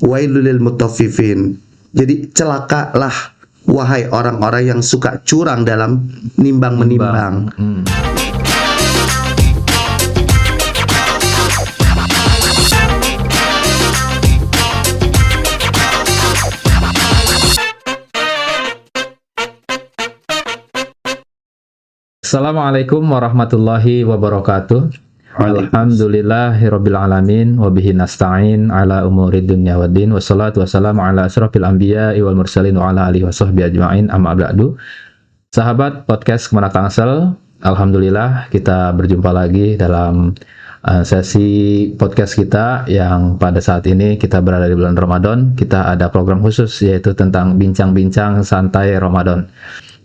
wailul lil mutaffifin. Jadi celakalah wahai orang-orang yang suka curang dalam nimbang-menimbang. Assalamualaikum warahmatullahi wabarakatuh. Alhamdulillahirabbil alamin wa bihi nasta'in ala umurid dunya waddin wassalatu wassalamu ala asyrafil anbiya'i wal mursalin wa ala alihi washabbihi ajma'in amma ba'du. Sahabat podcast Kemenak Tangsel, alhamdulillah kita berjumpa lagi dalam sesi podcast kita yang pada saat ini kita berada di bulan Ramadan. Kita ada program khusus yaitu tentang bincang-bincang santai Ramadan.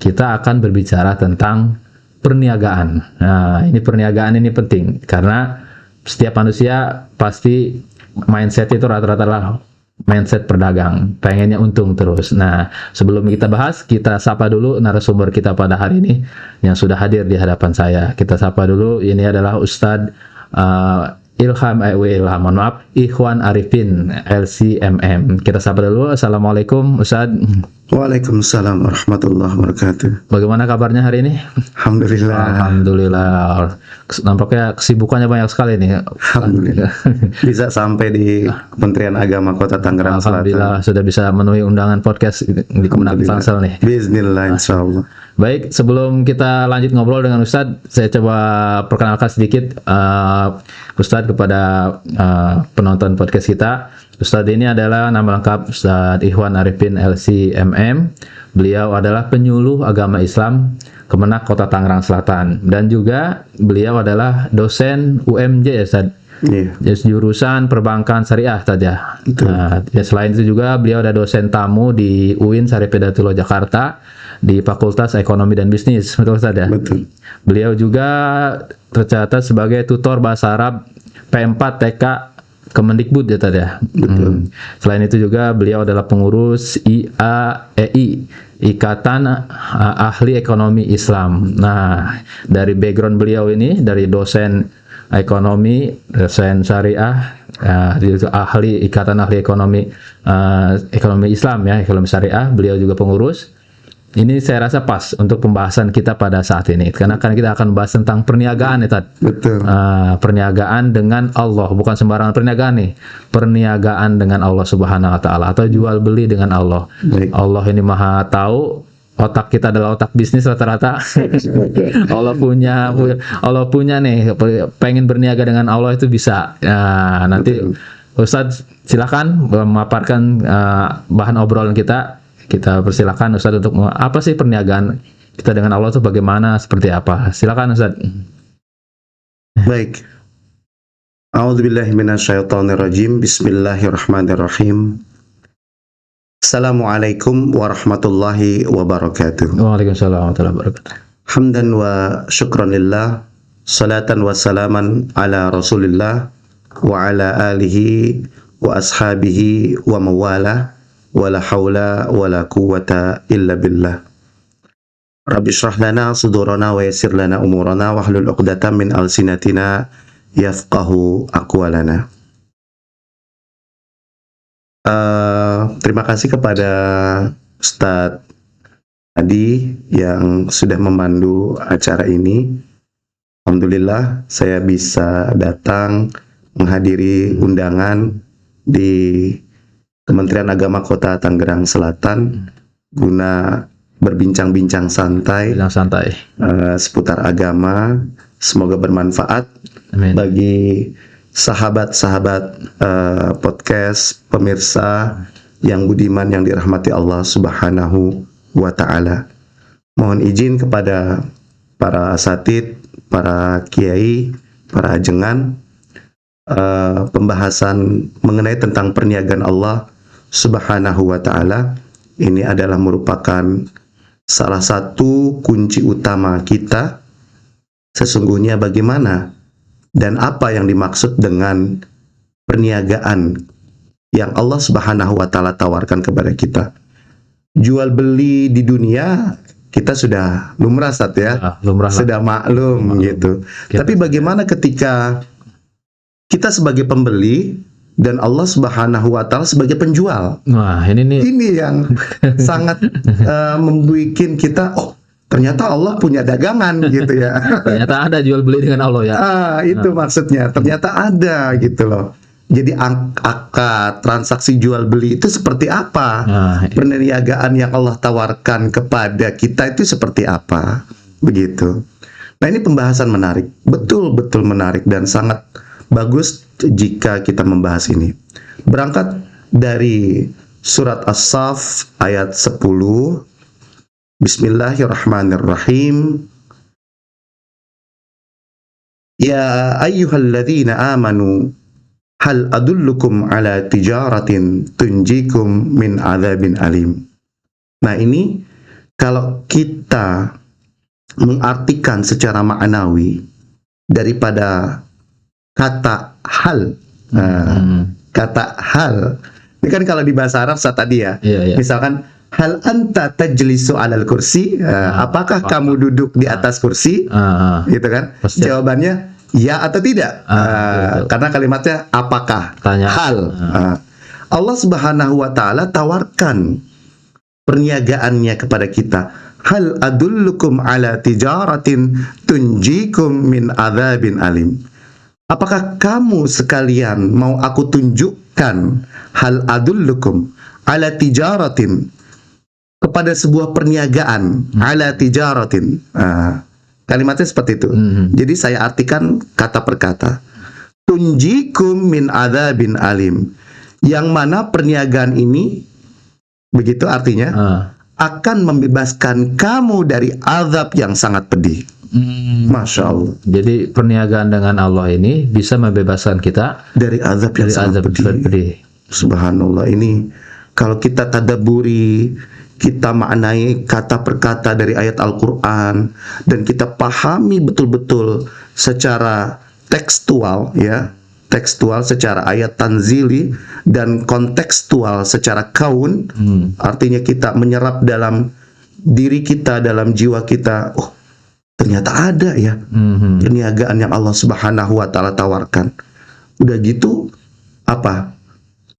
Kita akan berbicara tentang perniagaan. Nah, ini perniagaan ini penting karena setiap manusia pasti mindset itu rata-rata lah mindset perdagang, pengennya untung terus. Nah, sebelum kita bahas, kita sapa dulu narasumber kita pada hari ini yang sudah hadir di hadapan saya. Kita sapa dulu, ini adalah Ustadz Ikhwan Arifin LCMM. Kita sapa dulu. Assalamualaikum Ustadz. Waalaikumsalam warahmatullahi wabarakatuh. Bagaimana kabarnya hari ini? Alhamdulillah. Nampaknya kesibukannya banyak sekali nih. Alhamdulillah. Bisa sampai di Kementerian Agama Kota Tangerang Selatan. Alhamdulillah sudah bisa memenuhi undangan podcast di Kemenak Tangsel nih. Bismillah insyaallah. Baik, sebelum kita lanjut ngobrol dengan Ustadz, saya coba perkenalkan sedikit Ustadz kepada penonton podcast kita. Ustadz ini adalah nama lengkap Ustadz Ikhwan Arifin LCMM. Beliau adalah penyuluh agama Islam Kemenak Kota Tangerang Selatan, dan juga beliau adalah dosen UMJ ya Ustadz. Jurusan perbankan syariah saja. Nah, selain itu juga beliau ada dosen tamu di UIN Syarif Hidayatullah Jakarta di Fakultas Ekonomi dan Bisnis, betul saja. Betul. Beliau juga tercatat sebagai tutor bahasa Arab P4 TK Kemendikbud ya tadi ya. Selain itu juga beliau adalah pengurus IAEI, Ikatan Ahli Ekonomi Islam. Nah, dari background beliau ini, dari dosen ekonomi, dosen syariah, ahli Ikatan Ahli Ekonomi Ekonomi Islam ya, ekonomi syariah, beliau juga pengurus. Ini saya rasa pas untuk pembahasan kita pada saat ini, karena kan kita akan bahas tentang perniagaan ya Tad. Betul. Perniagaan dengan Allah, bukan sembarangan perniagaan nih. Perniagaan dengan Allah Subhanahu Wa Taala atau jual beli dengan Allah. Baik. Allah ini maha tahu. Otak kita adalah otak bisnis rata-rata. Allah punya nih, pengen berniaga dengan Allah itu bisa. Nah, nanti Ustadz silakan memaparkan bahan obrolan kita. Kita persilakan Ustadz untuk apa sih perniagaan kita dengan Allah itu bagaimana, seperti apa? Silakan Ustadz. Baik. A'udzubillahi minasyaitonirrajim. Bismillahirrahmanirrahim. Assalamualaikum warahmatullahi wabarakatuh. Waalaikumsalam warahmatullahi wabarakatuh. Hamdan wa syukran lillah, salatan wa salaman ala Rasulillah wa ala alihi wa ashabihi wa mawalah. Wala haula wala quwwata illa billah. Rabbi shrah lana sudurana wa yassir lana umurana wahlul 'uqdatam min alsinatina yafqahu aqwalana. Terima kasih kepada Ustadz Adi yang sudah memandu acara ini. Alhamdulillah saya bisa datang menghadiri undangan di Kementerian Agama Kota Tangerang Selatan guna berbincang-bincang santai seputar agama. Semoga bermanfaat. Amin. Bagi sahabat-sahabat podcast, pemirsa yang budiman yang dirahmati Allah Subhanahu wa Ta'ala. Mohon izin kepada para asatid, para kiai, para ajengan, pembahasan mengenai tentang perniagaan Allah Subhanahu wa Ta'ala ini adalah merupakan salah satu kunci utama kita. Sesungguhnya bagaimana dan apa yang dimaksud dengan perniagaan yang Allah Subhanahu wa Ta'ala tawarkan kepada kita. Jual beli di dunia kita sudah lumrah Ustaz ya, sudah maklum gitu. Tapi bagaimana ketika kita sebagai pembeli dan Allah Subhanahu wa taala sebagai penjual. Wah, ini nih. Ini yang sangat membuat kita, oh ternyata Allah punya dagangan gitu ya. Ternyata ada jual beli dengan Allah ya. Itu maksudnya, ternyata ada gitu loh. Jadi akad transaksi jual beli itu seperti apa? Perniagaan yang Allah tawarkan kepada kita itu seperti apa? Begitu. Nah, ini pembahasan menarik, betul-betul menarik dan sangat bagus jika kita membahas ini. Berangkat dari surat As-Saff ayat 10. Bismillahirrahmanirrahim. Ya ayyuhalladzina amanu hal adullukum ala tijaratin tunjikum min adzabin alim. Nah, ini kalau kita mengartikan secara maknawi daripada kata hal. Kata hal. Ini kan kalau di bahasa Arab saat tadi ya. Misalkan hal anta tajlisu alal kursi, apakah kamu duduk di atas kursi? Gitu kan? Pasti. Jawabannya ya atau tidak. Karena kalimatnya apakah? Tanya. Hal. Allah Subhanahu wa taala tawarkan perniagaannya kepada kita. Hal adullukum ala tijaratin tunjikum min adzabin alim. Apakah kamu sekalian mau aku tunjukkan hal adullukum ala tijaratin, kepada sebuah perniagaan, ala tijaratin. Kalimatnya seperti itu. Jadi saya artikan kata per kata. Tunjikum min adzabin alim. Yang mana perniagaan ini, begitu artinya, akan membebaskan kamu dari azab yang sangat pedih. Masya Allah. Jadi perniagaan dengan Allah ini bisa membebaskan kita dari azab yang sangat pedih. Subhanallah. Ini kalau kita tadabburi, kita maknai kata per kata dari ayat Al-Quran, dan kita pahami betul-betul secara tekstual, ya, tekstual secara ayat tanzili dan kontekstual secara kaun. Artinya kita menyerap dalam diri kita, dalam jiwa kita, oh ternyata ada ya perniagaan yang Allah Subhanahu wa taala tawarkan. Udah gitu apa?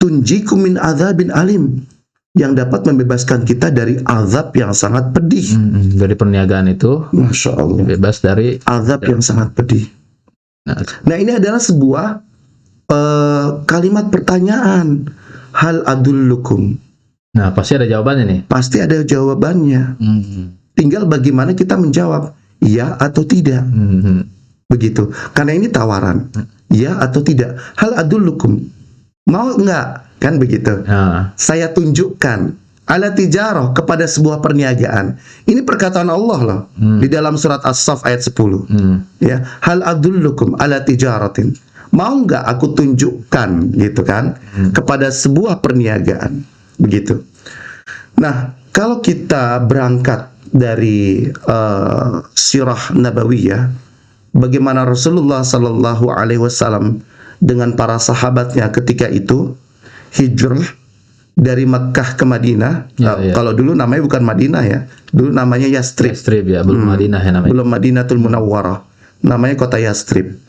Tunjikum min adzabin alim, yang dapat membebaskan kita dari azab yang sangat pedih. Dari perniagaan itu, Masya Allah, bebas dari azab yang sangat pedih. Nah, ini adalah sebuah kalimat pertanyaan. Hal adullukum. Nah, pasti ada jawabannya nih. Pasti ada jawabannya. Tinggal bagaimana kita menjawab, ya atau tidak. Begitu. Karena ini tawaran. Ya atau tidak. Hal adullukum. Mau enggak? Kan begitu. Saya tunjukkan ala tijarah, kepada sebuah perniagaan. Ini perkataan Allah loh. Di dalam surat As-Saff ayat 10. Ya, hal adullukum ala tijaratin. Mau nggak aku tunjukkan, gitu kan, kepada sebuah perniagaan. Begitu. Nah, kalau kita berangkat dari sirah nabawiyah, bagaimana Rasulullah Sallallahu Alaihi Wasallam dengan para sahabatnya ketika itu hijrah dari Mekkah ke Madinah. Kalau dulu namanya bukan Madinah ya, dulu namanya Yastrib. Yastrib ya, belum Madinah ya namanya. Belum Madinatul Munawwarah, namanya kota Yastrib.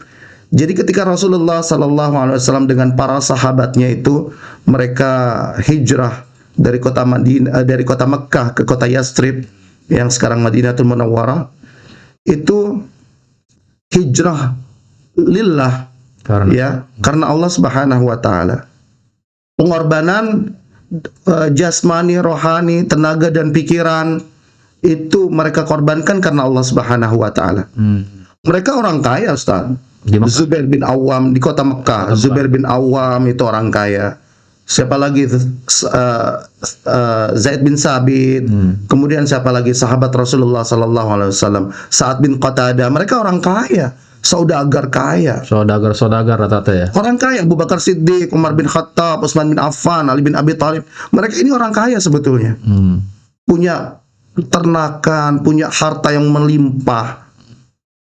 Jadi ketika Rasulullah Sallallahu Alaihi Wasallam dengan para sahabatnya itu, mereka hijrah dari kota Madinah, dari kota Mekkah ke kota Yastrib yang sekarang Madinatul Munawwarah, itu hijrah lillah, karena Allah Subhanahu wa taala. Pengorbanan jasmani, rohani, tenaga dan pikiran itu mereka korbankan karena Allah Subhanahu wa taala. Mereka orang kaya, Ustaz. Zubair bin Awam di kota Mekah. Zubair bin Awam itu orang kaya. Siapa lagi? Zaid bin Sabit. Kemudian siapa lagi? Sahabat Rasulullah Sallallahu Alaihi Wasallam, Sa'ad bin Qatadah. Mereka orang kaya, saudagar kaya. Saudagar rata-rata ya. Orang kaya. Abu Bakar Siddiq, Umar bin Khattab, Utsman bin Affan, Ali bin Abi Thalib. Mereka ini orang kaya sebetulnya. Punya peternakan, punya harta yang melimpah.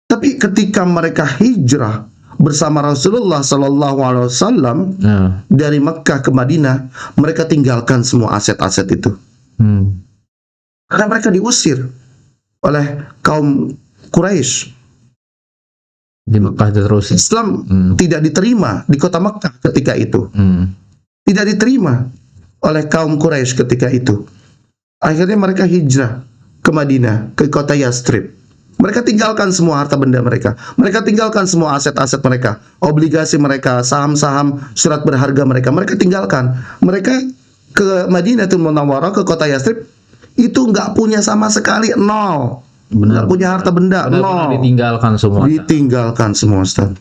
Tapi ketika mereka hijrah bersama Rasulullah Sallallahu Alaihi Wasallam dari Mekkah ke Madinah, mereka tinggalkan semua aset-aset itu. Karena mereka diusir oleh kaum Quraisy. Di Mekah terus. Islam tidak diterima di kota Mekah ketika itu. Tidak diterima oleh kaum Quraisy ketika itu. Akhirnya mereka hijrah ke Madinah, ke kota Yastrib. Mereka tinggalkan semua harta benda mereka. Mereka tinggalkan semua aset-aset mereka, obligasi mereka, saham-saham, surat berharga mereka. Mereka tinggalkan. Mereka ke Madinatul Munawwarah, ke kota Yastrib, itu nggak punya sama sekali, nol. Benar. Nggak punya harta benda, Benar-benar nol. ditinggalkan semua. Ditinggalkan semua, Ustaz.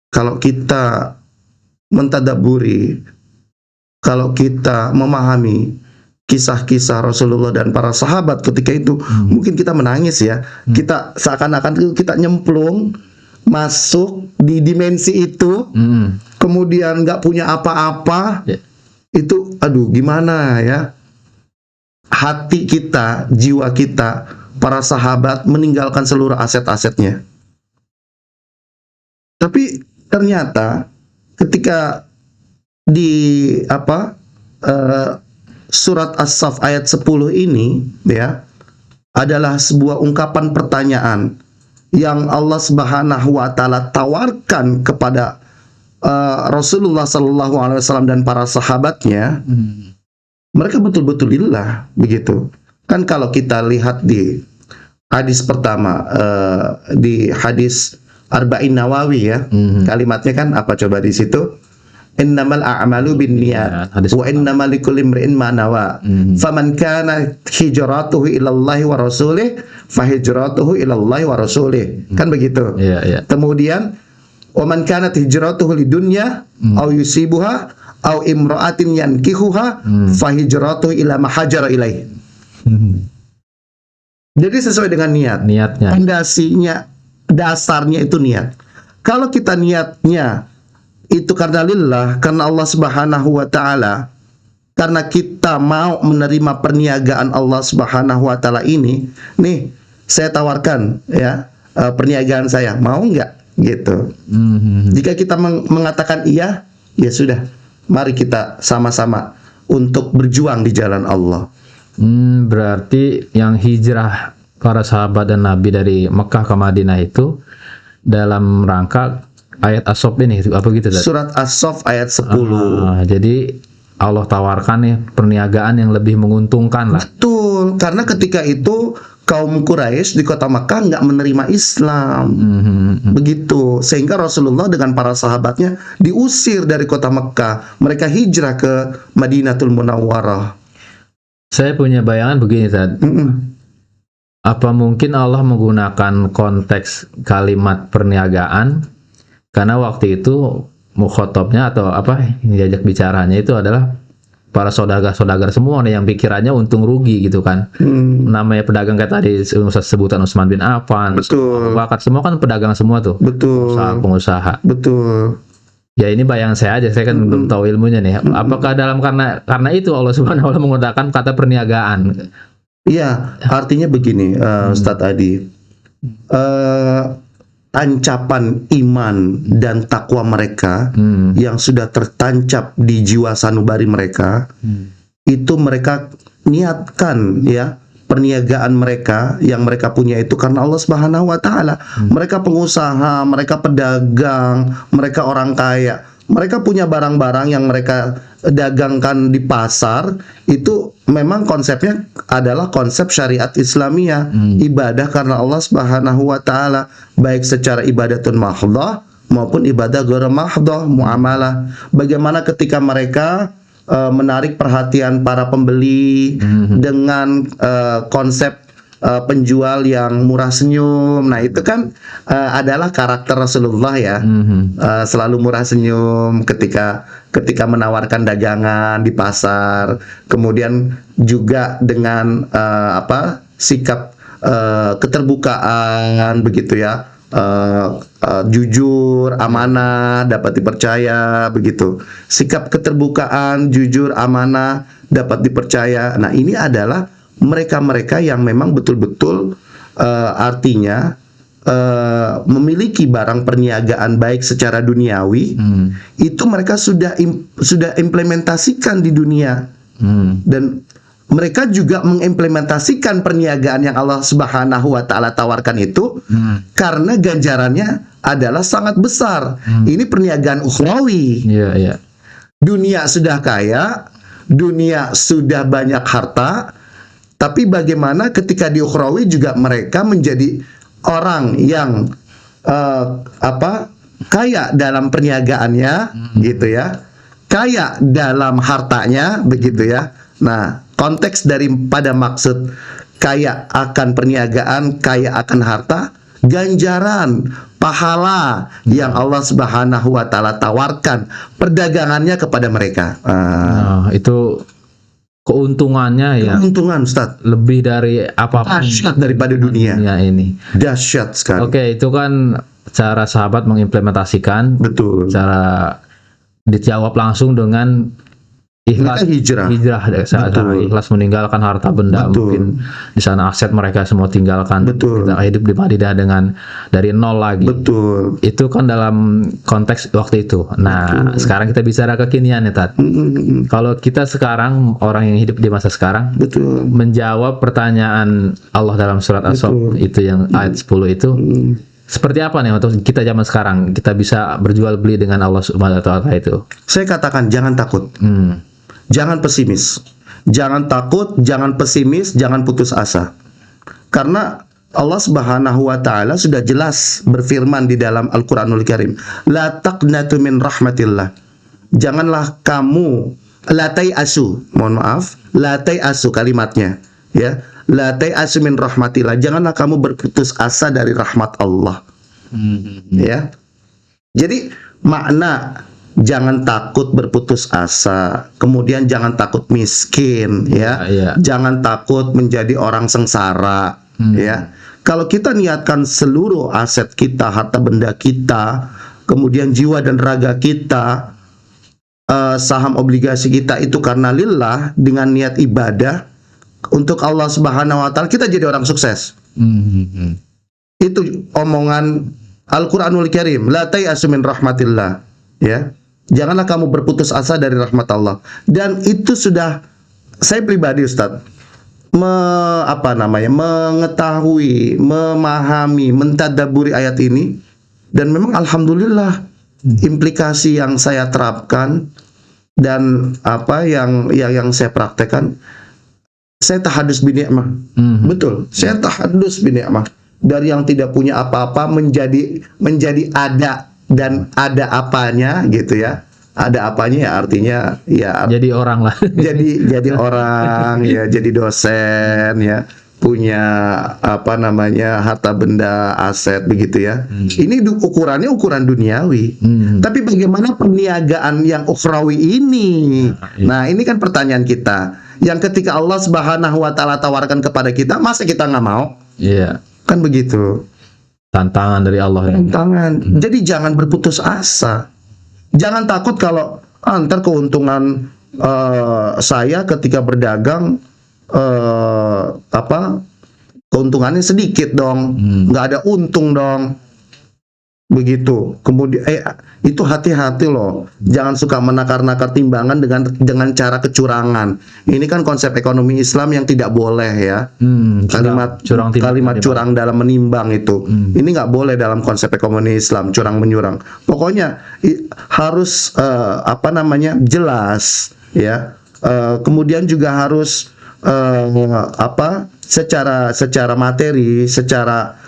Kalau kita mentadabburi, kalau kita memahami kisah-kisah Rasulullah dan para sahabat ketika itu, mungkin kita menangis ya. Kita seakan-akan kita nyemplung masuk di dimensi itu, kemudian nggak punya apa-apa. Ya. Itu, aduh, gimana ya? Hati kita, jiwa kita, para sahabat meninggalkan seluruh aset-asetnya. Tapi ternyata ketika di surat As-Saff ayat 10 ini ya adalah sebuah ungkapan pertanyaan yang Allah Subhanahu wa taala tawarkan kepada Rasulullah sallallahu alaihi wasallam dan para sahabatnya. Mereka betul-betul lillah begitu. Kan kalau kita lihat di hadis pertama, di hadis Arba'in Nawawi ya, kalimatnya kan apa coba di situ? Innamal a'malu binniyat wa innamal likulli imri'in ma nawa. Faman kana hijratuhu ila Allah wa rasulih fa hijratuhu ila Allah wa rasulih. Kan begitu. Kemudian wa man kanat hijratuhu lidunya aw yusibuha aw imra'atin yankihuha fa hijratuhu ila ma hajara ilaih. Jadi sesuai dengan niatnya. Fondasinya, dasarnya itu niat. Kalau kita niatnya itu karena lillah, karena Allah Subhanahu wa taala, karena kita mau menerima perniagaan Allah Subhanahu wa taala ini, nih saya tawarkan ya, perniagaan saya, mau nggak gitu. Jika kita mengatakan iya, ya sudah, mari kita sama-sama untuk berjuang di jalan Allah. Berarti yang hijrah para sahabat dan Nabi dari Mekah ke Madinah itu dalam rangka ayat As-Saff ini, apa gitu? Surat As-Saff ayat 10. Jadi Allah tawarkan nih perniagaan yang lebih menguntungkan lah. Betul, karena ketika itu kaum Quraisy di kota Makkah nggak menerima Islam, begitu, sehingga Rasulullah dengan para sahabatnya diusir dari kota Makkah. Mereka hijrah ke Madinatul Munawwarah. Saya punya bayangan begini, Tad. Apa mungkin Allah menggunakan konteks kalimat perniagaan karena waktu itu mukhotabnya atau apa diajak bicaranya itu adalah para saudagar-saudagar semua nih yang pikirannya untung rugi gitu kan. Namanya pedagang kayak tadi sebutan Utsman bin Affan, Bakar, semua kan pedagang semua tuh. Betul. Pengusaha. Betul. Ya ini bayangan saya aja, saya kan belum tahu ilmunya nih. Apakah karena itu Allah Subhanahu wa taala menggunakan kata perniagaan? Iya, artinya begini, Ustadz Adi. Tancapan iman dan takwa mereka yang sudah tertancap di jiwa sanubari mereka, itu mereka niatkan ya, perniagaan mereka yang mereka punya itu karena Allah Subhanahu wa taala. Mereka pengusaha, mereka pedagang, mereka orang kaya. Mereka punya barang-barang yang mereka dagangkan di pasar, itu memang konsepnya adalah konsep syariat Islamiyah, ibadah karena Allah Subhanahu wa taala, baik secara ibadatun mahdhah maupun ibadah ghairu mahdhah, muamalah. Bagaimana ketika mereka menarik perhatian para pembeli dengan konsep penjual yang murah senyum. Nah itu kan adalah karakter Rasulullah ya, selalu murah senyum ketika menawarkan dagangan di pasar. Kemudian juga dengan sikap keterbukaan begitu ya, jujur, amanah, dapat dipercaya begitu. Sikap keterbukaan, jujur, amanah, dapat dipercaya. Nah ini adalah mereka-mereka yang memang betul-betul artinya memiliki barang perniagaan baik secara duniawi, itu mereka sudah implementasikan di dunia. Dan mereka juga mengimplementasikan perniagaan yang Allah Subhanahu wa taala tawarkan itu karena ganjarannya adalah sangat besar. Ini perniagaan ukhrawi. Iya, iya. Dunia sudah kaya, dunia sudah banyak harta, tapi bagaimana ketika di ukhrawi juga mereka menjadi orang yang kaya dalam perniagaannya, gitu ya, kaya dalam hartanya, begitu ya. Nah, konteks daripada maksud kaya akan perniagaan, kaya akan harta, ganjaran, pahala yang Allah Subhanahu wa taala tawarkan perdagangannya kepada mereka. Nah, itu keuntungannya ya Keuntungan, Ustaz, lebih dari apapun dahsyat daripada dunia. ini. Dahsyat sekali. Oke, itu kan cara sahabat mengimplementasikan, Betul. cara dijawab langsung dengan ikhlas, Mereka hijrah. saat Betul. ikhlas meninggalkan harta benda, Betul. mungkin di sana aset mereka semua tinggalkan, Betul. kita hidup di Madinah dengan dari nol lagi. Betul. Itu kan dalam konteks waktu itu. Nah, sekarang kita bicara kekinian ya, Tat. Kalau kita sekarang, orang yang hidup di masa sekarang, Betul. menjawab pertanyaan Allah dalam surat As-Saff itu yang ayat 10 itu, seperti apa nih untuk kita zaman sekarang kita bisa berjual beli dengan Allah Subhanahu wa taala itu? Saya katakan jangan takut. Jangan pesimis. Jangan takut, jangan pesimis, jangan putus asa. Karena Allah Subhanahu wa taala sudah jelas berfirman di dalam Al-Qur'anul Karim, la taqnatu min rahmatillah. Janganlah kamu latai asu, mohon maaf, latai asu kalimatnya, ya. Latai asu min rahmatillah. Janganlah kamu berputus asa dari rahmat Allah. Ya. Jadi makna jangan takut berputus asa, kemudian jangan takut miskin, ya. Jangan takut menjadi orang sengsara, ya. Kalau kita niatkan seluruh aset kita, harta benda kita, kemudian jiwa dan raga kita, saham obligasi kita itu karena lillah, dengan niat ibadah untuk Allah Subhanahu wa taala, kita jadi orang sukses. Itu omongan Al-Qur'anul Karim, la tayasu min rahmatillah, ya. Janganlah kamu berputus asa dari rahmat Allah. Dan itu sudah, saya pribadi Ustadz, mengetahui, memahami, mentadaburi ayat ini, dan memang alhamdulillah implikasi yang saya terapkan dan apa yang saya praktekkan, saya tahadus binikmah. Betul, saya tahadus binikmah. Dari yang tidak punya apa-apa menjadi ada, dan ada apanya gitu ya. Ada apanya ya artinya ya jadi orang lah. jadi orang ya, jadi dosen ya, punya harta benda, aset begitu ya. Ini ukurannya ukuran duniawi. Tapi bagaimana perniagaan yang ukhrawi ini? Nah, ini kan pertanyaan kita. Yang ketika Allah Subhanahu wa taala tawarkan kepada kita, masa kita nggak mau? Iya. Kan begitu. Tantangan dari Allah. Tantangan. Jadi jangan berputus asa. Jangan takut kalau ntar keuntungan saya ketika berdagang keuntungannya sedikit dong, nggak ada untung dong. Begitu. Kemudian itu hati-hati loh. Jangan suka menakar-nakar timbangan dengan cara kecurangan. Ini kan konsep ekonomi Islam yang tidak boleh ya. Kalimat curang dalam menimbang itu. Ini nggak boleh dalam konsep ekonomi Islam, curang menyurang. Pokoknya harus jelas ya. Kemudian juga harus secara materi,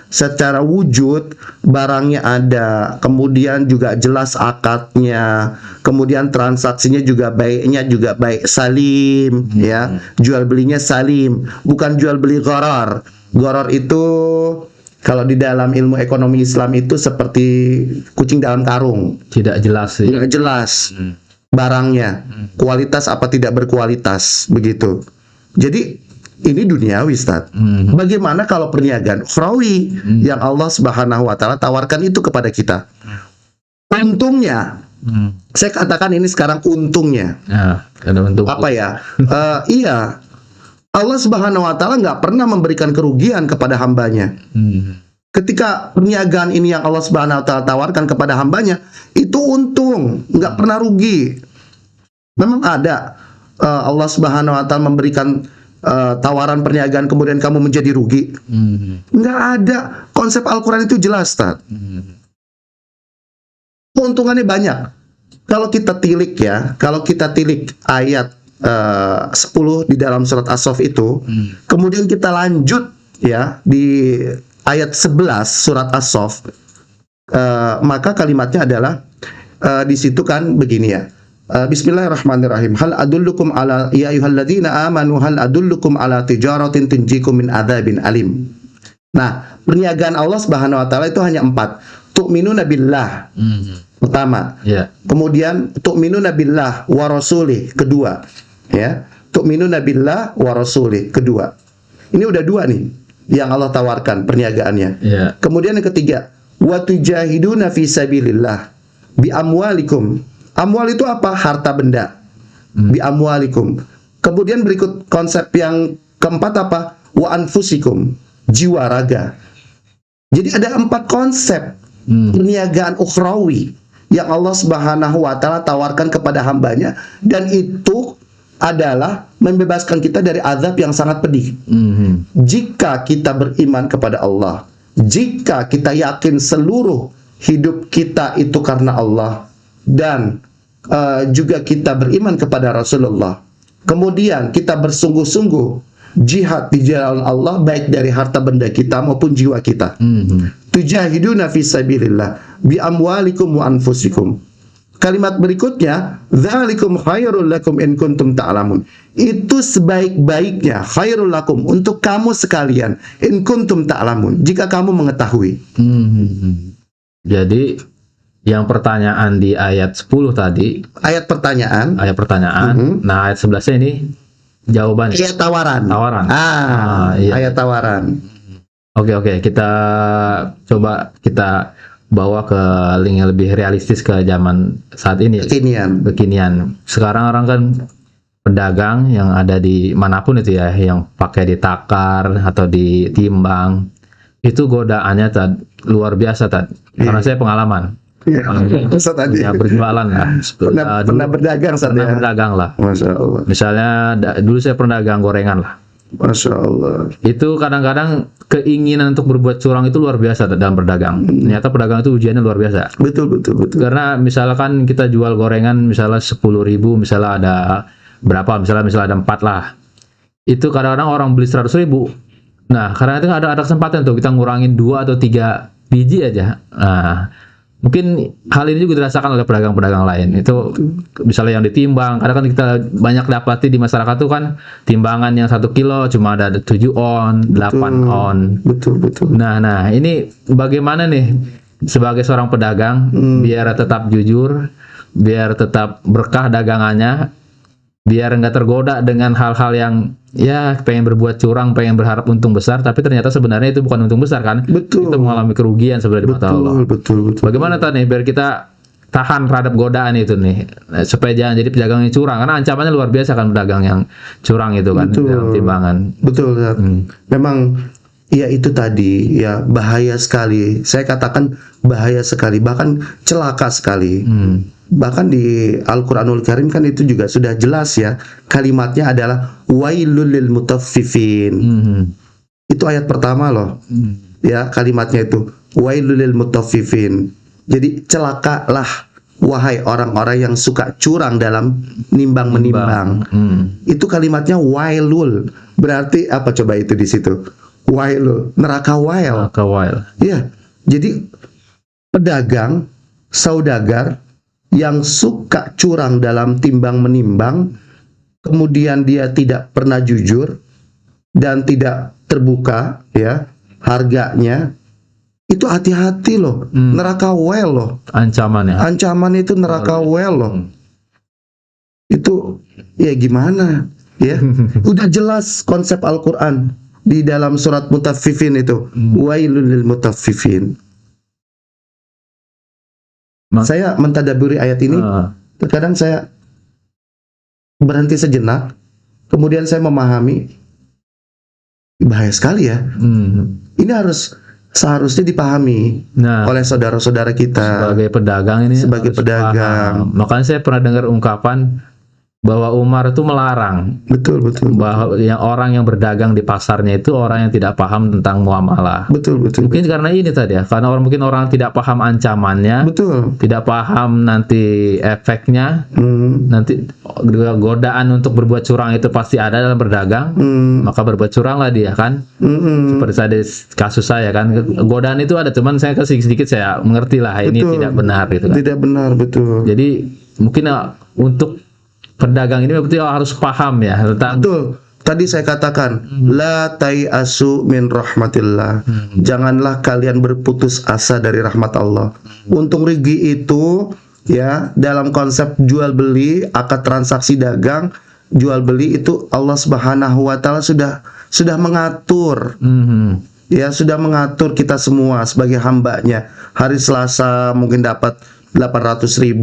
secara wujud barangnya ada, kemudian juga jelas akadnya, kemudian transaksinya juga baik salim, ya, jual belinya salim, bukan jual beli gharar. Gharar itu kalau di dalam ilmu ekonomi Islam itu seperti kucing dalam karung, tidak jelas sih. Tidak jelas barangnya, kualitas apa tidak berkualitas, begitu. Jadi ini duniawi, Ustaz. Bagaimana kalau perniagaan ukhrawi yang Allah Subhanahu wa taala tawarkan itu kepada kita? Untungnya, saya katakan ini sekarang untungnya. Apa ya? Iya, Allah Subhanahu wa taala nggak pernah memberikan kerugian kepada hambanya. Ketika perniagaan ini yang Allah Subhanahu wa taala tawarkan kepada hambanya, itu untung, nggak pernah rugi. Memang ada Allah Subhanahu wa taala memberikan tawaran perniagaan kemudian kamu menjadi rugi. Nggak ada. Konsep Al-Quran itu jelas, Tad. Keuntungannya banyak. Kalau kita tilik ayat 10 di dalam surat As-Saff itu, kemudian kita lanjut ya di ayat 11 surat As-Saff, maka kalimatnya adalah di situ kan begini ya. Bismillahirrahmanirrahim. Hal adullukum ala ya ayyuhalladzina amanu hal adullukum ala tijaratin tunjikum min adzabin alim. Nah, perniagaan Allah Subhanahu wa taala itu hanya 4. Tu'minuna billah. Pertama. Kemudian tu'minuna billah wa rasulih, kedua. Ya. Tu'minuna billah wa rasulih, kedua. Ini udah 2 nih yang Allah tawarkan perniagaannya. Kemudian yang ketiga, wa tujahiduna fi sabilillah bi amwalikum. Amwal itu apa? Harta benda. Bi amwalikum. Kemudian berikut konsep yang keempat apa? Wa anfusikum. Jiwa raga. Jadi ada 4 konsep perniagaan ukhrawi yang Allah Subhanahu wa taala tawarkan kepada hambanya, dan itu adalah membebaskan kita dari azab yang sangat pedih. Jika kita beriman kepada Allah, jika kita yakin seluruh hidup kita itu karena Allah, dan juga kita beriman kepada Rasulullah, kemudian kita bersungguh-sungguh jihad di jalan Allah, baik dari harta benda kita maupun jiwa kita. Tujahiduna fi sabilillah bi amwalikum wa anfusikum. Kalimat berikutnya, dzalikum khairul lakum in kuntum ta'lamun. Itu sebaik-baiknya, khairul lakum, untuk kamu sekalian, in kuntum ta'lamun, jika kamu mengetahui. Jadi yang pertanyaan di ayat 10 tadi, ayat pertanyaan. Nah, ayat 11-nya ini jawabannya. Ayat tawaran. Iya. Ayat tawaran. Oke, kita coba kita bawa ke link yang lebih realistis ke zaman saat ini. Kekinian. Sekarang orang kan pedagang yang ada di manapun itu ya, yang pakai ditakar atau ditimbang, itu godaannya luar biasa, karena saya pengalaman. Ya, berjualan lah. Pernah berdagang, pernah berdagang lah. Masya Allah. Misalnya dulu saya pernah dagang gorengan lah. Masya Allah. Itu kadang-kadang keinginan untuk berbuat curang itu luar biasa dalam berdagang. Ternyata pedagang itu ujiannya luar biasa. Betul. Karena misalkan kita jual gorengan misalnya 10.000, misalnya ada berapa? Misalnya ada 4 lah. Itu kadang-kadang orang beli 100.000. Nah, karena itu ada kesempatan tuh kita ngurangin 2 atau 3 biji aja. Nah, mungkin hal ini juga dirasakan oleh pedagang-pedagang lain. Itu misalnya yang ditimbang, kadang kan kita banyak dapati di masyarakat tuh kan timbangan yang 1 kilo cuma ada 7 on, 8 on. Betul. Nah, ini bagaimana nih sebagai seorang pedagang biar tetap jujur, biar tetap berkah dagangannya, biar nggak tergoda dengan hal-hal yang ya pengen berbuat curang, pengen berharap untung besar, tapi ternyata sebenarnya itu bukan untung besar kan? Betul. Kita mengalami kerugian sebenarnya di mata Allah. Betul. Bagaimana nih biar kita tahan terhadap godaan itu nih, supaya jangan jadi pedagang yang curang, karena ancamannya luar biasa kan pedagang yang curang itu kan dalam timbangan. Betul. Memang ya itu tadi ya, bahaya sekali. Saya katakan bahaya sekali, bahkan celaka sekali. Bahkan di Al-Quranul Karim kan itu juga sudah jelas ya, kalimatnya adalah wailul lil mutaffifin. Itu ayat pertama loh. Ya, kalimatnya itu wailul lil mutaffifin. Jadi celakalah wahai orang-orang yang suka curang dalam nimbang-menimbang. Itu kalimatnya wailul. Berarti apa coba itu di situ? Wailul, neraka wail. Iya. Jadi pedagang, saudagar yang suka curang dalam timbang menimbang, kemudian dia tidak pernah jujur dan tidak terbuka ya harganya, itu hati-hati loh. Neraka well loh. Ancaman itu neraka well loh. Itu ya gimana ya? Udah jelas konsep Al-Quran di dalam surat Mutaffifin itu. Wailul lil mutaffifin. Saya mentadaburi ayat ini, terkadang saya berhenti sejenak, kemudian saya memahami, bahaya sekali ya. Ini seharusnya dipahami oleh saudara-saudara kita sebagai pedagang ini. Sebagai pedagang. Makanya saya pernah dengar ungkapan bahwa Umar itu melarang Betul, betul. bahwa yang orang yang berdagang di pasarnya itu orang yang tidak paham tentang muamalah. Betul, betul. Mungkin karena ini tadi ya, karena mungkin orang tidak paham ancamannya, Betul. tidak paham nanti efeknya, Hmm. nanti godaan untuk berbuat curang itu pasti ada dalam berdagang, Hmm. maka berbuat curanglah dia kan. Hmm. Seperti tadi kasus saya kan, godaan itu ada, cuman saya sedikit saya mengerti lah ini Betul. tidak benar gitu kan. Tidak benar, betul. Jadi mungkin untuk pedagang ini berarti harus paham ya tentang Betul. Tadi saya katakan, la tai'asu min rahmatillah. Janganlah kalian berputus asa dari rahmat Allah. Untung rugi itu ya dalam konsep jual beli, akad transaksi dagang, jual beli itu Allah Subhanahu wa taala sudah mengatur. Ya, sudah mengatur kita semua sebagai hambanya. Hari Selasa mungkin dapat 800.000,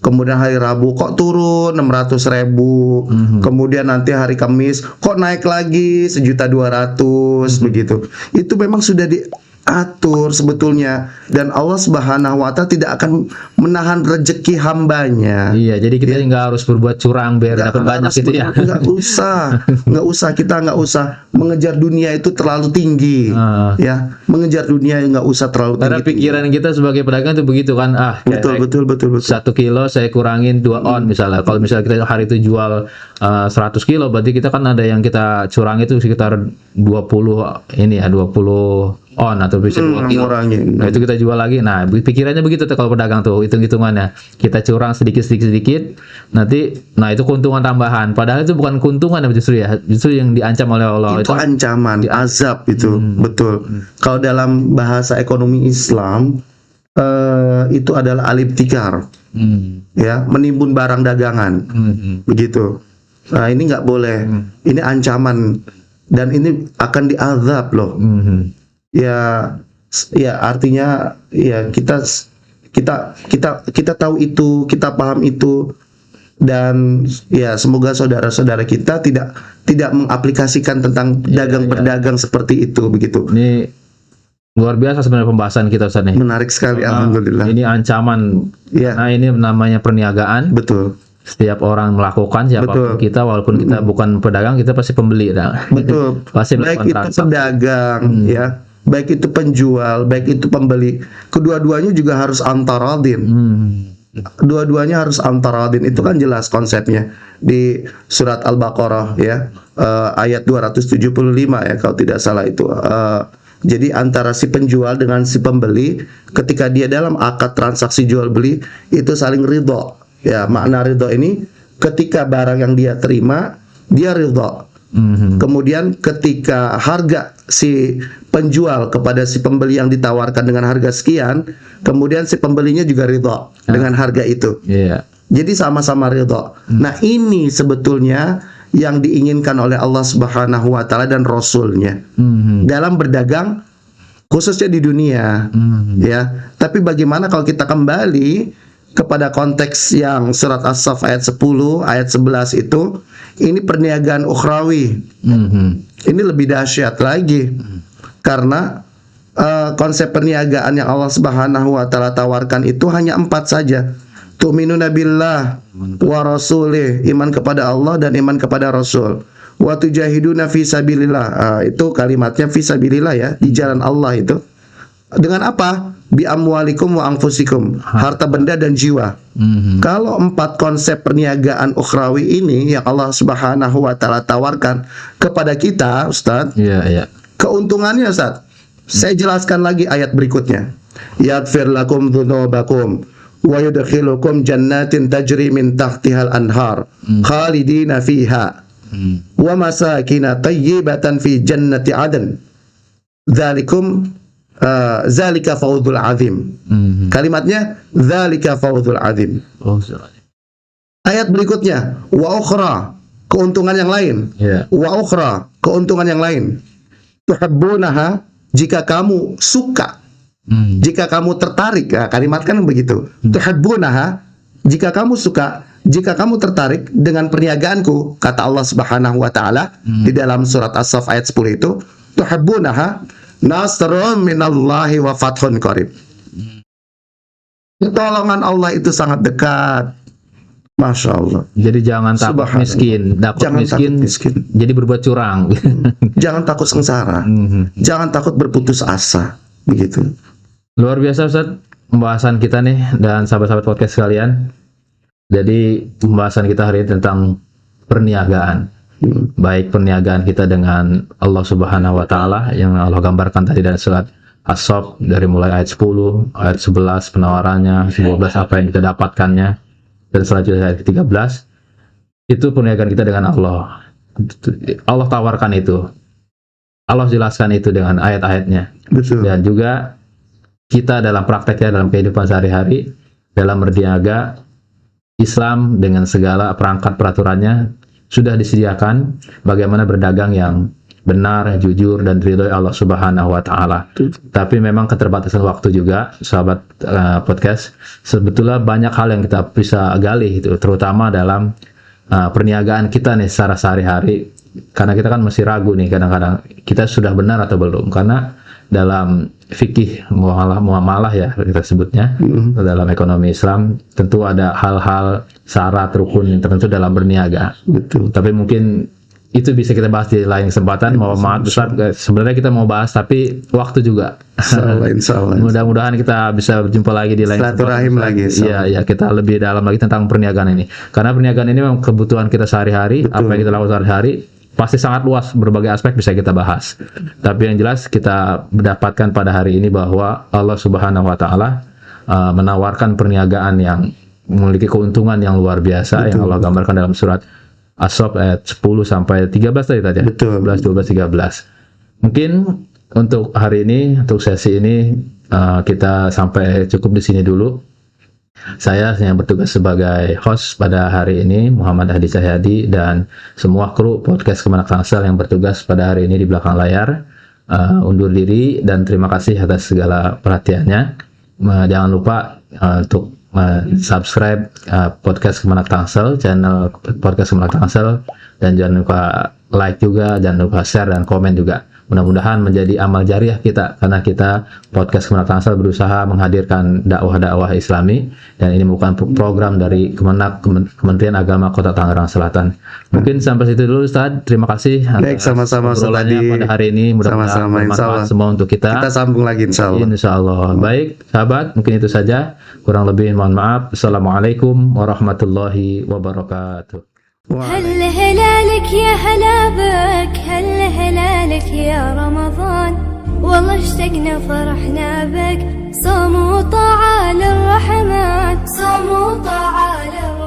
kemudian hari Rabu kok turun 600.000, kemudian nanti hari Kamis kok naik lagi 1.200.000 begitu. Itu memang sudah diatur sebetulnya, dan Allah Subhanahu wa taala tidak akan menahan rezeki hambanya. Iya, jadi kita nggak harus berbuat curang biar dapat banyak gitu ya. Nggak usah, kita nggak usah mengejar dunia itu terlalu tinggi. Ya, mengejar dunia nggak usah terlalu Karena tinggi. pikiran kita sebagai pedagang itu begitu kan, Betul. 1 kilo saya kurangin 2 on misalnya. Kalau misalnya kita hari itu jual 100 kilo, berarti kita kan ada yang kita curang itu sekitar 20 ini ya, 20 on atau bisa 2 kilo. Ngurangin. Nah itu kita jual lagi. Nah pikirannya begitu tuh kalau pedagang tuh, hitung-hitungannya. Kita curang sedikit, nanti, nah itu keuntungan tambahan. Padahal itu bukan keuntungan justru ya, justru yang diancam oleh Allah Itu ancaman, azab itu, betul. Kalau dalam bahasa ekonomi Islam, itu adalah al-ibtikar, ya, menimbun barang dagangan, begitu. Nah ini nggak boleh, ini ancaman, dan ini akan diazab loh. Ya artinya ya kita tahu itu, kita paham itu, dan ya semoga saudara-saudara kita tidak mengaplikasikan tentang dagang berdagang seperti itu begitu. Ini luar biasa sebenarnya pembahasan kita Ustaz nih. Menarik sekali, alhamdulillah. Ini ancaman. Ya. Nah ini namanya perniagaan. Betul. Setiap orang melakukan, siapapun kita, walaupun kita bukan pedagang, kita pasti pembeli. Betul. Pasti Baik itu pedagang, ya, baik itu penjual, baik itu pembeli, kedua-duanya juga harus antaradin. Dua-duanya harus antaradin. Itu kan jelas konsepnya di surat Al-Baqarah ya, ayat 275 ya kalau tidak salah itu. Jadi antara si penjual dengan si pembeli, ketika dia dalam akad transaksi jual beli itu saling ridho. Ya, makna ridho ini ketika barang yang dia terima dia ridho. Kemudian ketika harga si penjual kepada si pembeli yang ditawarkan dengan harga sekian, kemudian si pembelinya juga ridho dengan harga itu. Jadi sama-sama ridho. Nah ini sebetulnya yang diinginkan oleh Allah Subhanahu wa taala dan Rasulnya dalam berdagang, khususnya di dunia. Ya, tapi bagaimana kalau kita kembali kepada konteks yang surat As-Saff ayat 10, ayat 11 itu, ini perniagaan ukhrawi. Ini lebih dahsyat lagi, karena konsep perniagaan yang Allah Subhanahu wa taala tawarkan itu hanya 4 saja. Tu'minuna billah wa rasulih, iman kepada Allah dan iman kepada Rasul. Wa tujahiduna fi sabilillah, itu kalimatnya fi sabilillah ya, di jalan Allah itu. Dengan apa? Bi amwalikum wa anfusikum, harta benda dan jiwa. Kalau 4 konsep perniagaan ukhrawi ini yang Allah Subhanahu wa taala tawarkan kepada kita, Ustaz, keuntungannya Ustaz, saya jelaskan lagi ayat berikutnya. Yaghfir lakum dzunubakum wa yudkhilukum jannatin tajri min tahtihal anhar khalidina fiha wa masakina tayyibatan fi jannati adn dzalikum zalika fawzul azim. Kalimatnya zalika fawzul azim. Ayat berikutnya, wa ukhra, keuntungan yang lain. Wa ukhra, keuntungan yang lain. Tuhibbunaha, jika kamu suka, jika kamu tertarik. Nah, kalimat kan begitu. Tuhibbunaha, jika kamu suka, jika kamu tertarik dengan perniagaanku, kata Allah Subhanahu wa taala di dalam surat As-Saff ayat 10 itu, tuhibbunaha nasrun minallahi wa fathun qarib. Pertolongan Allah itu sangat dekat. Masya Allah. Jadi jangan takut Subhanallah. miskin, takut Jangan miskin, takut miskin. jadi berbuat curang. Jangan takut sengsara. Jangan takut berputus asa. Begitu. Luar biasa Ustaz pembahasan kita nih dan sahabat-sahabat podcast sekalian. Jadi pembahasan kita hari ini tentang perniagaan. Baik perniagaan kita dengan Allah Subhanahu wa taala yang Allah gambarkan tadi dari surat As-Saff dari mulai ayat 10, ayat 11 penawarannya, 12 apa yang kita dapatkannya, dan selanjutnya ayat 13 itu perniagaan kita dengan Allah. Allah tawarkan itu. Allah jelaskan itu dengan ayat-ayatnya. Betul. Dan juga kita dalam prakteknya dalam kehidupan sehari-hari dalam berniaga, Islam dengan segala perangkat peraturannya sudah disediakan bagaimana berdagang yang benar, jujur, dan ridhoi Allah Subhanahu wa taala. Tapi memang keterbatasan waktu juga, sahabat podcast. Sebetulnya banyak hal yang kita bisa gali itu, terutama dalam perniagaan kita nih secara sehari-hari. Karena kita kan masih ragu nih kadang-kadang kita sudah benar atau belum. Karena dalam fikih muamalah ya kita sebutnya, dalam ekonomi Islam tentu ada hal-hal syarat rukun tertentu dalam berniaga. Betul. Tapi mungkin itu bisa kita bahas di lain kesempatan. Mohon maaf Ustaz, sebenarnya kita mau bahas tapi waktu juga. Insya Allah. Mudah-mudahan kita bisa berjumpa lagi di lain Silaturahim lagi. Iya, kita lebih dalam lagi tentang perniagaan ini. Karena perniagaan ini memang kebutuhan kita sehari-hari, apa yang kita lakukan sehari-hari pasti sangat luas, berbagai aspek bisa kita bahas. Tapi yang jelas kita mendapatkan pada hari ini bahwa Allah Subhanahu wa taala menawarkan perniagaan yang memiliki keuntungan yang luar biasa. Betul. Yang Allah gambarkan dalam surat As-Saff ayat 10 sampai 13 tadi ya. Betul. 11, 12, 13. Mungkin untuk hari ini, untuk sesi ini kita sampai cukup di sini dulu. Saya yang bertugas sebagai host pada hari ini Muhammad Hadi Cahyadi dan semua kru podcast Kemenak Tangsel yang bertugas pada hari ini di belakang layar undur diri dan terima kasih atas segala perhatiannya. Jangan lupa untuk subscribe podcast Kemenak Tangsel, channel podcast Kemenak Tangsel, dan jangan lupa like juga, jangan lupa share dan komen juga. Mudah-mudahan menjadi amal jariah kita, karena kita podcast Kemenak Tangsel berusaha menghadirkan dakwah-dakwah Islami, dan ini bukan program dari Kemenak, Kementerian Agama Kota Tangerang Selatan. Mungkin sampai situ dulu Ustaz. Terima kasih. Baik, sama-sama Ustaz Hadi. Pada hari ini mudah-mudahan bermanfaat semua untuk kita. Kita sambung lagi insya Allah. Insya Allah. Baik sahabat, mungkin itu saja. Kurang lebih mohon maaf. Assalamualaikum warahmatullahi wabarakatuh. هل هلالك يا هلا بك هل هلالك يا رمضان والله اشتقنا فرحنا بك صوم وطاعة للرحمن صوم وطاعة للرحمن